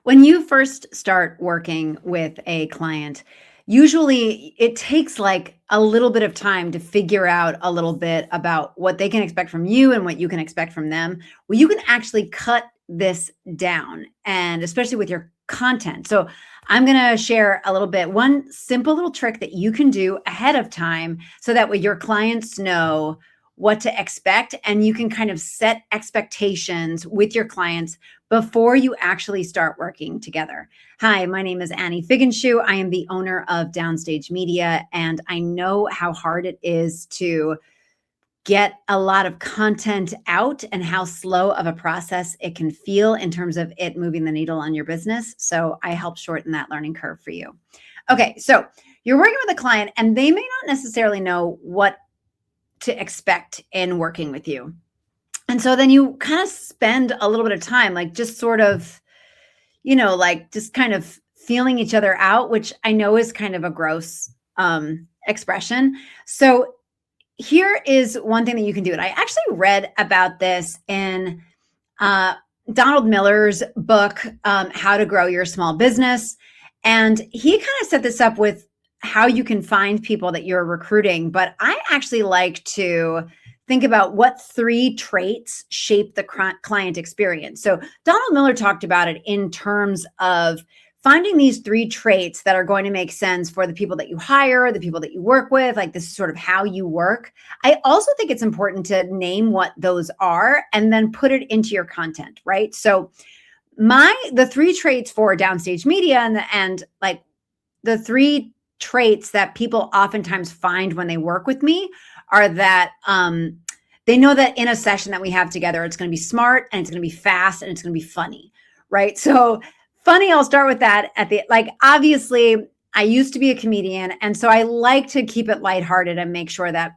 When you first start working with a client, usually it takes like a little bit of time to figure out a little bit about what they can expect from you and what you can expect from them. Well, you can actually cut this down, and especially with your content. So, I'm going to share a little bit, one simple little trick that you can do ahead of time so that way your clients know what to expect and you can kind of set expectations with your clients before you actually start working together. Hi, my name is Annie Figenshu. I am the owner of Downstage Media, and I know how hard it is to get a lot of content out and how slow of a process it can feel in terms of it moving the needle on your business. So I help shorten that learning curve for you. Okay, so you're working with a client and they may not necessarily know what to expect in working with you. And so then you kind of spend a little bit of time, like just sort of, like just kind of feeling each other out, which I know is kind of a gross expression. So here is one thing that you can do. And I actually read about this in Donald Miller's book, How to Grow Your Small Business. And he kind of set this up with how you can find people that you're recruiting. But I actually like to think about what 3 traits shape the client experience. So Donald Miller talked about it in terms of finding these 3 traits that are going to make sense for the people that you hire, the people that you work with, like this is sort of how you work. I also think it's important to name what those are and then put it into your content, right? So the 3 traits for Downstage Media and like the 3 traits that people oftentimes find when they work with me are that they know that in a session that we have together, it's going to be smart and it's going to be fast and it's going to be funny, right? So funny, I'll start with that obviously I used to be a comedian. And so I like to keep it lighthearted and make sure that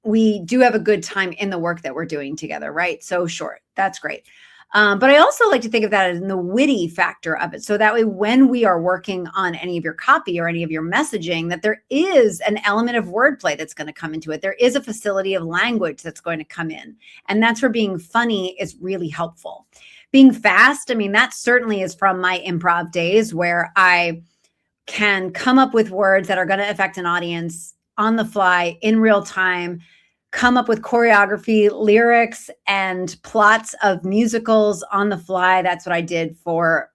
we do have a good time in the work that we're doing together, right? So short, that's great. But I also like to think of that as the witty factor of it. So that way, when we are working on any of your copy or any of your messaging, that there is an element of wordplay that's going to come into it. There is a facility of language that's going to come in. And that's where being funny is really helpful. Being fast, I mean, that certainly is from my improv days where I can come up with words that are going to affect an audience on the fly in real time, come up with choreography, lyrics, and plots of musicals on the fly. That's what I did for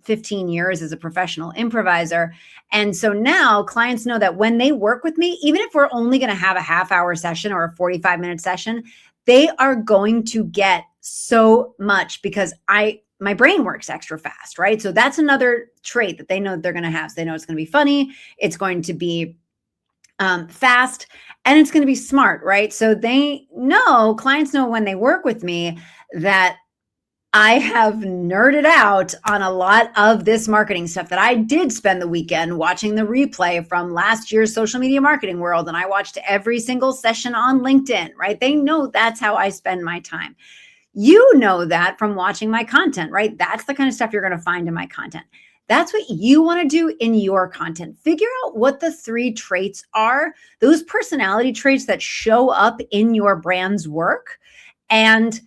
15 years as a professional improviser. And so now clients know that when they work with me, even if we're only going to have a half-hour session or a 45-minute session, they are going to get so much because my brain works extra fast, right? So that's another trait that they know that they're going to have. So they know it's going to be funny, it's going to be fast, and it's going to be smart, right? So clients know when they work with me that I have nerded out on a lot of this marketing stuff that I did spend the weekend watching the replay from last year's social media marketing world. And I watched every single session on LinkedIn, right? They know that's how I spend my time. You know that from watching my content, right? That's the kind of stuff you're going to find in my content. That's what you want to do in your content. Figure out what the 3 traits are, those personality traits that show up in your brand's work, and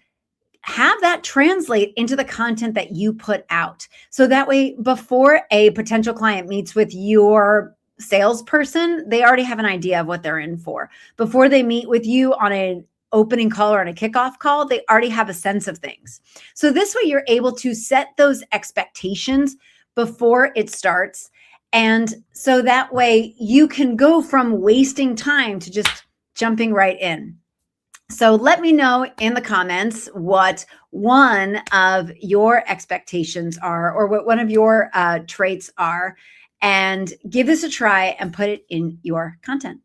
have that translate into the content that you put out. So that way, before a potential client meets with your salesperson, they already have an idea of what they're in for. Before they meet with you on an opening call or on a kickoff call, they already have a sense of things. So this way, you're able to set those expectations before it starts. And so that way you can go from wasting time to just jumping right in. So let me know in the comments what one of your expectations are or what one of your traits are, and give this a try and put it in your content.